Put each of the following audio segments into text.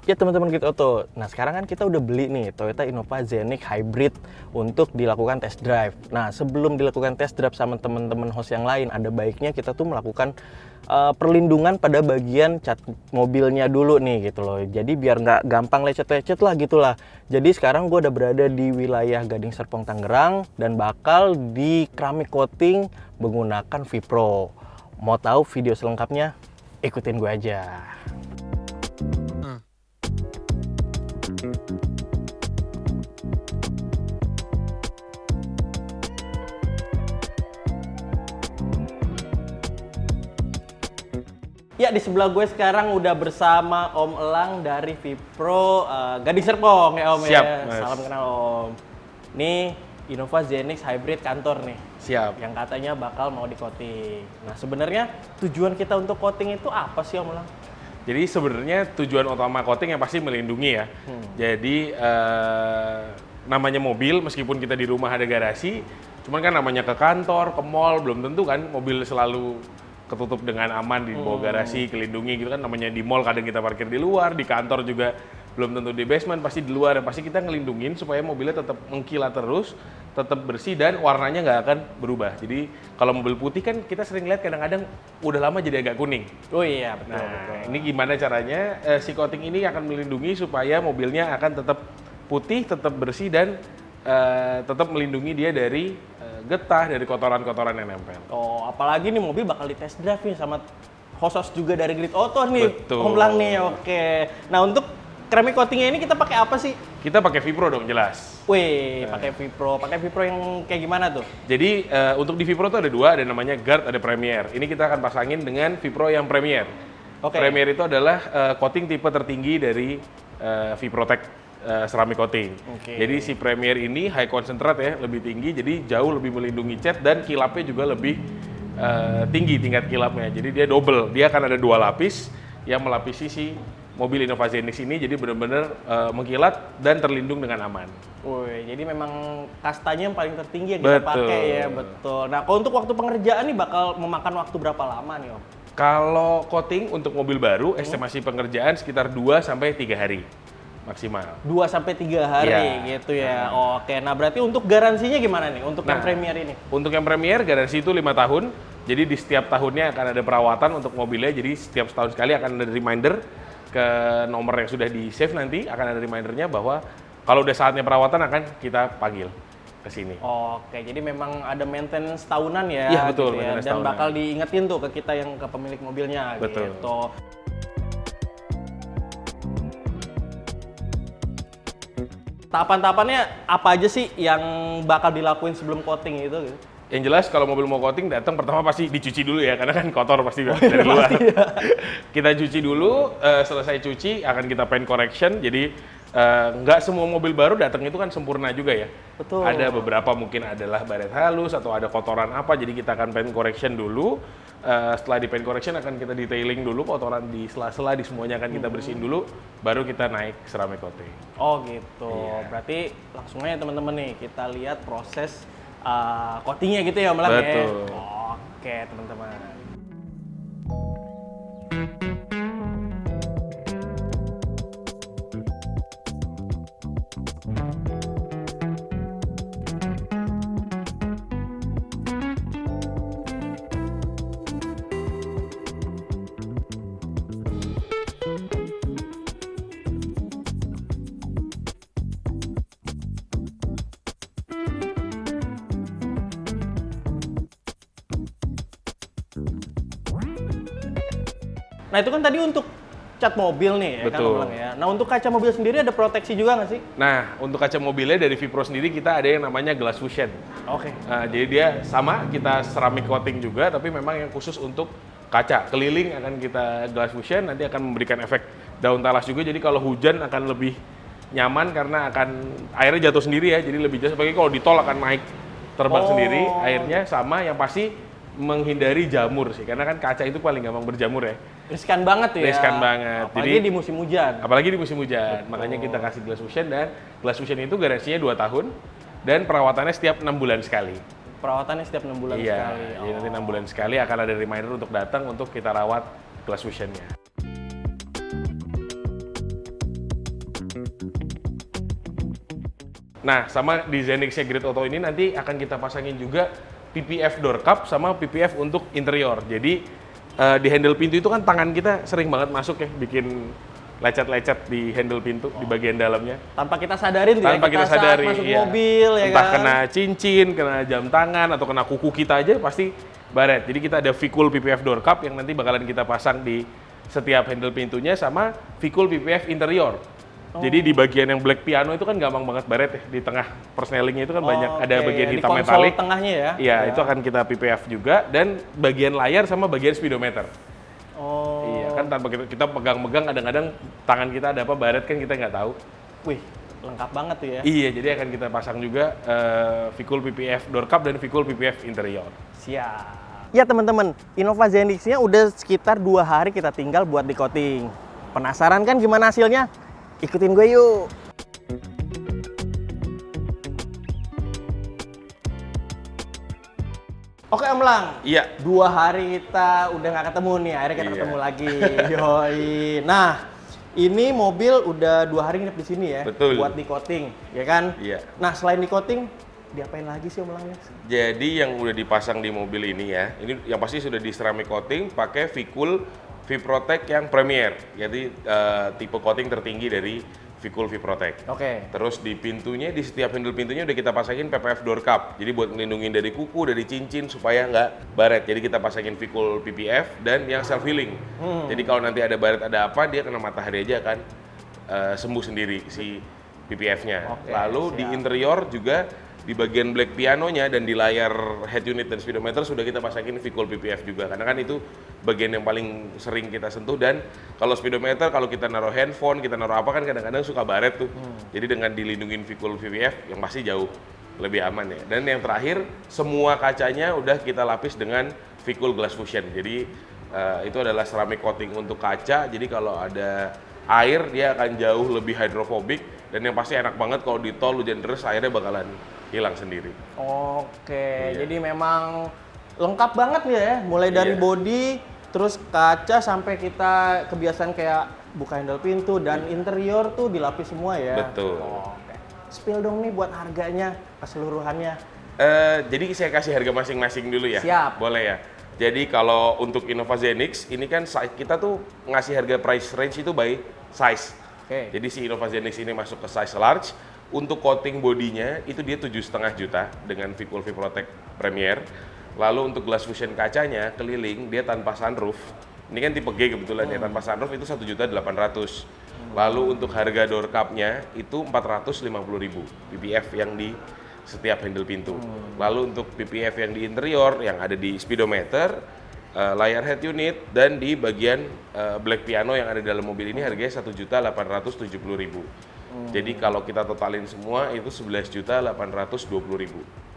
Ya teman-teman Grid Auto, nah sekarang kan kita udah beli nih Toyota Innova Zenix Hybrid untuk dilakukan test drive. Nah sebelum dilakukan test drive sama teman-teman host yang lain, ada baiknya kita tuh melakukan perlindungan pada bagian cat mobilnya dulu nih gitu loh. Jadi biar nggak gampang lecet-lecet lah gitulah. Jadi sekarang gue udah berada di wilayah Gading Serpong Tangerang dan bakal di keramik coating menggunakan Vipro. Mau tahu video selengkapnya? Ikutin gue aja. Ya, di sebelah gue sekarang udah bersama Om Elang dari Vipro Gading Serpong ya Om. Siap, ya. Mas. Salam kenal Om. Nih Innova Zenix Hybrid kantor nih. Siap. Yang katanya bakal mau di coating. Nah sebenarnya tujuan kita untuk coating itu apa sih Om Elang? Jadi sebenarnya tujuan utama coating yang pasti melindungi ya. Jadi namanya mobil, meskipun kita di rumah ada garasi, cuman kan namanya ke kantor, ke mall, belum tentu kan mobil selalu ketutup dengan aman di bawah garasi, kelindungi gitu kan. Namanya di mall kadang kita parkir di luar, di kantor juga belum tentu di basement, pasti di luar. Dan pasti kita ngelindungin supaya mobilnya tetap mengkilat terus, tetap bersih dan warnanya nggak akan berubah. Jadi kalau mobil putih kan kita sering lihat kadang-kadang udah lama jadi agak kuning. Oh iya betul. Nah, betul. ini gimana caranya si coating ini akan melindungi supaya mobilnya akan tetap putih, tetap bersih dan tetap melindungi dia dari getah, dari kotoran-kotoran yang nempel. Oh apalagi nih mobil bakal di test drive nih sama host juga dari Grid Auto nih. Betul. Om Elang nih, oke. Nah untuk keramik coatingnya ini kita pakai apa sih? Kita pakai Vipro dong, jelas. Wih, pakai Vipro. Pakai Vipro yang kayak gimana tuh? Jadi untuk di Vipro tuh ada dua, ada namanya Guard, ada Premier. Ini kita akan pasangin dengan Vipro yang Premier. Oke. Premier itu adalah coating tipe tertinggi dari Viprotech ceramic coating. Oke. Jadi si Premier ini high concentrate ya, lebih tinggi, jadi jauh lebih melindungi cat dan kilapnya juga lebih tinggi tingkat kilapnya. Jadi dia double, dia akan ada dua lapis yang melapisi si mobil Innova Zenix ini, jadi benar-benar mengkilat dan terlindung dengan aman. Wih, jadi memang kastanya yang paling tertinggi yang kita Betul. pakai ya, betul. Nah, kalau untuk waktu pengerjaan nih bakal memakan waktu berapa lama nih, Om? Kalau coating untuk mobil baru, estimasi pengerjaan sekitar 2 sampai 3 hari maksimal. 2 sampai 3 hari Iya. gitu ya. Oke, nah berarti untuk garansinya gimana nih untuk yang Nah, Premier ini? Untuk yang Premier, garansi itu 5 tahun. Jadi di setiap tahunnya akan ada perawatan untuk mobilnya. Jadi setiap setahun sekali akan ada reminder ke nomor yang sudah di-save nanti. Akan ada remindernya bahwa kalau udah saatnya perawatan akan kita panggil ke sini. Oke, jadi memang ada maintenance tahunan ya, Iya, betul, gitu ya. maintenance Dan tahunan. bakal diingetin tuh ke kita yang ke pemilik mobilnya Betul. gitu. Tahapan-tahapannya apa aja sih yang bakal dilakuin sebelum coating itu gitu? Yang jelas kalau mobil mau coating datang pertama pasti dicuci dulu ya, karena kan kotor pasti dari luar. Kita cuci dulu, selesai cuci akan kita paint correction. Jadi nggak semua mobil baru datang itu kan sempurna juga ya. Betul. Ada beberapa mungkin adalah baret halus atau ada kotoran apa, jadi kita akan paint correction dulu. Setelah di paint correction akan kita detailing dulu kotoran di sela-sela, di semuanya akan kita bersihin dulu, baru kita naik ceramic coating. Oh gitu, Iya. berarti langsung aja teman-teman nih kita lihat proses coatingnya gitu ya Om Elang ya? Betul. Oke teman-teman. Nah itu kan tadi untuk cat mobil nih ya kan Betul. Om Elang ya. Nah untuk kaca mobil sendiri ada proteksi juga nggak sih? Nah, untuk kaca mobilnya dari Vipro sendiri kita ada yang namanya glass fusion. Oke. Jadi dia sama, kita ceramic coating juga, tapi memang yang khusus untuk kaca. Keliling akan kita glass fusion, nanti akan memberikan efek daun talas juga, jadi kalau hujan akan lebih nyaman karena akan airnya jatuh sendiri ya, jadi lebih jelas. Apalagi kalau di tol akan naik terbang sendiri, airnya sama, yang pasti menghindari jamur sih, karena kan kaca itu paling gampang berjamur ya. Riskan banget ya. Riskan banget. Apalagi di musim hujan. Apalagi di musim hujan, makanya kita kasih glass fusion, dan glass fusion itu garansinya 2 tahun, dan perawatannya setiap 6 bulan sekali. Perawatannya setiap 6 bulan Iya, sekali. jadi nanti 6 bulan sekali akan ada reminder untuk datang untuk kita rawat glass fusionnya. Nah, sama di Zenix-nya Grid Auto ini nanti akan kita pasangin juga PPF door cup sama PPF untuk interior. Jadi di handle pintu itu kan tangan kita sering banget masuk ya, bikin lecet-lecet di handle pintu di bagian dalamnya. Tanpa kita sadarin tuh Tanpa ya, kita saat sadari, masuk iya. mobil ya Entah kan. kena cincin, kena jam tangan, atau kena kuku kita aja pasti baret. Jadi kita ada Vicul PPF door cup yang nanti bakalan kita pasang di setiap handle pintunya sama Vicul PPF interior. Jadi di bagian yang black piano itu kan gampang banget baret ya, di tengah persnelingnya itu kan banyak ada bagian di hitam konsol metalik. tengahnya ya. Iya, itu akan kita PPF juga, dan bagian layar sama bagian speedometer. Oh. Iya, kan tanpa kita pegang-pegang kadang-kadang tangan kita ada apa baret kan kita nggak tahu. Wih, lengkap banget tuh ya. Iya, jadi akan kita pasang juga Vicul PPF door cup dan Vicul PPF interior. Siap. Ya teman-teman, Innova Zenix-nya udah sekitar 2 hari kita tinggal buat di coating. Penasaran kan gimana hasilnya? Ikutin gue yuk. Oke Om Lang, Iya. 2 hari kita udah nggak ketemu nih, akhirnya kita Iya. ketemu lagi. Yoi. Nah, ini mobil udah 2 hari nginep di sini ya, Betul. buat di coating, ya kan? Iya. Nah, selain di coating, diapain lagi sih Om Lang? Jadi yang udah dipasang di mobil ini ya, ini yang pasti sudah di ceramic coating pakai Vicul V-Protect yang Premier. Jadi tipe coating tertinggi dari Vicul V-Protect. Oke. Terus di pintunya, di setiap handle pintunya udah kita pasangin PPF door cup. Jadi buat ngelindungin dari kuku, dari cincin supaya nggak baret. Jadi kita pasangin Vicul PPF dan yang self healing. Jadi kalau nanti ada baret ada apa, dia kena matahari aja akan sembuh sendiri si PPF-nya. Oke, Lalu siap. di interior juga di bagian black pianonya dan di layar head unit dan speedometer sudah kita pasangin Vicul PPF juga, karena kan itu bagian yang paling sering kita sentuh. Dan kalau speedometer, kalau kita naruh handphone, kita naruh apa kan kadang-kadang suka baret tuh. Jadi dengan dilindungin Vicul PPF yang pasti jauh lebih aman ya. Dan yang terakhir, semua kacanya udah kita lapis dengan Vicul Glass Fusion. Jadi itu adalah ceramic coating untuk kaca, jadi kalau ada air dia akan jauh lebih hidrofobik, dan yang pasti enak banget kalau di tol hujan deras airnya bakalan hilang sendiri. Oke, Iya. jadi memang lengkap banget ya, mulai dari Iya. body, terus kaca sampai kita kebiasaan kayak buka handle pintu dan interior tuh dilapis semua ya. Betul. Oke. Spill dong nih buat harganya keseluruhannya. Jadi saya kasih harga masing-masing dulu ya. Siap. Boleh ya. Jadi kalau untuk Innova Zenix ini kan kita tuh ngasih harga price range itu by size. Oke. Jadi si Innova Zenix ini masuk ke size large. Untuk coating bodinya itu dia 7,5 juta dengan Vicul V-Protect Premier. Lalu untuk glass fusion kacanya keliling dia tanpa sunroof. Ini kan tipe G kebetulan ya, tanpa sunroof itu 1.800.000. Lalu untuk harga door cup-nya itu 450.000 PPF yang di setiap handle pintu. Lalu untuk PPF yang di interior yang ada di speedometer, layar head unit, dan di bagian black piano yang ada di dalam mobil ini harganya 1.870.000. Jadi kalau kita totalin semua itu 11.820.000.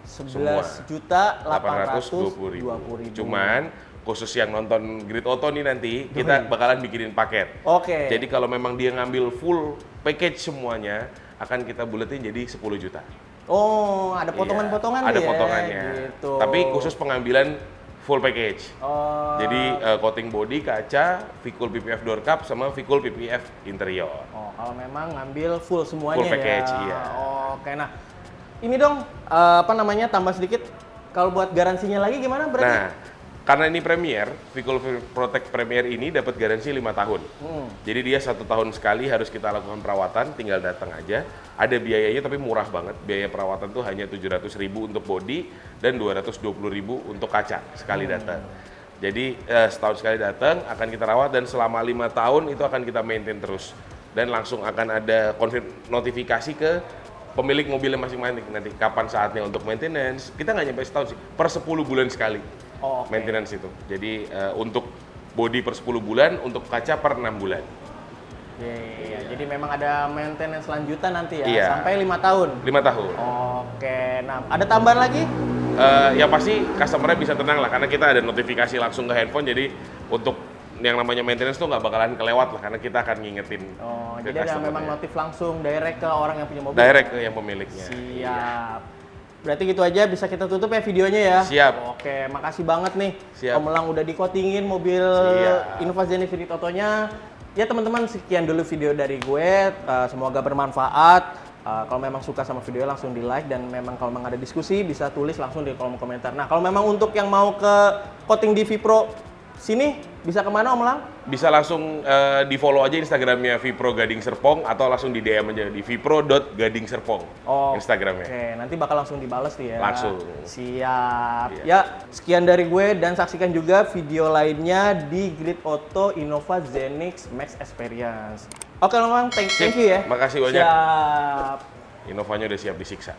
11.820.000. Cuman khusus yang nonton Grid Auto nih nanti kita bakalan bikinin paket. Oke. Jadi kalau memang dia ngambil full package semuanya akan kita buletin jadi 10 juta. Oh, ada potongan-potongan Ada ya, potongannya. gitu. Tapi khusus pengambilan full package. Oh. Jadi coating body, kaca, Vicul PPF door cup sama Vicul PPF interior. Oh, kalau memang ngambil full semuanya Full package, ya. iya. Oke, nah ini dong tambah sedikit. Kalau buat garansinya lagi gimana berarti? Nah, karena ini Premier, Vicul Protect Premier ini dapat garansi 5 tahun. Jadi dia 1 tahun sekali harus kita lakukan perawatan, tinggal datang aja. Ada biayanya tapi murah banget. Biaya perawatan tuh hanya 700.000 untuk body dan 220.000 untuk kaca sekali datang. Jadi setahun sekali datang akan kita rawat, dan selama 5 tahun itu akan kita maintain terus. Dan langsung akan ada notifikasi ke pemilik mobilnya masing-masing nanti kapan saatnya untuk maintenance. Kita nggak nyampe setahun sih, per 10 bulan sekali. Oh, oke. Maintenance itu. Jadi untuk body per 10 bulan, untuk kaca per 6 bulan. Iya. Jadi memang ada maintenance lanjutan nanti ya, Iya. sampai 5 tahun. 5 tahun. Oke, nah ada tambahan lagi? Ya pasti customer-nya bisa tenang lah, karena kita ada notifikasi langsung ke handphone. Jadi untuk yang namanya maintenance tuh nggak bakalan kelewat lah, karena kita akan ngingetin. Oh, ke jadi ada customer-nya. memang notif langsung direct ke orang yang punya mobil. Direct ke yang pemiliknya. Siap. Berarti gitu aja bisa kita tutup ya videonya ya. Siap. Oke, makasih banget nih. Siap. Om Elang udah di-coatingin mobil Siap. Innova Zenix Grid Auto-nya. Ya teman-teman, sekian dulu video dari gue. Semoga bermanfaat. Kalau memang suka sama videonya langsung di like, dan memang kalau memang ada diskusi bisa tulis langsung di kolom komentar. Nah, kalau memang untuk yang mau ke coating di Vipro sini bisa kemana Om Lang? Bisa langsung di follow aja Instagramnya Vipro Gading Serpong atau langsung di DM aja di vipro.gadingserpong Instagramnya. Oke, nanti bakal langsung dibales tuh ya. Langsung. Siap. Iya. Ya, sekian dari gue, dan saksikan juga video lainnya di Grid Auto Innova Zenix Max Experience. Oke, Om Lang, thank you ya. Makasih banyak. Siap. Innovanya udah siap disiksa.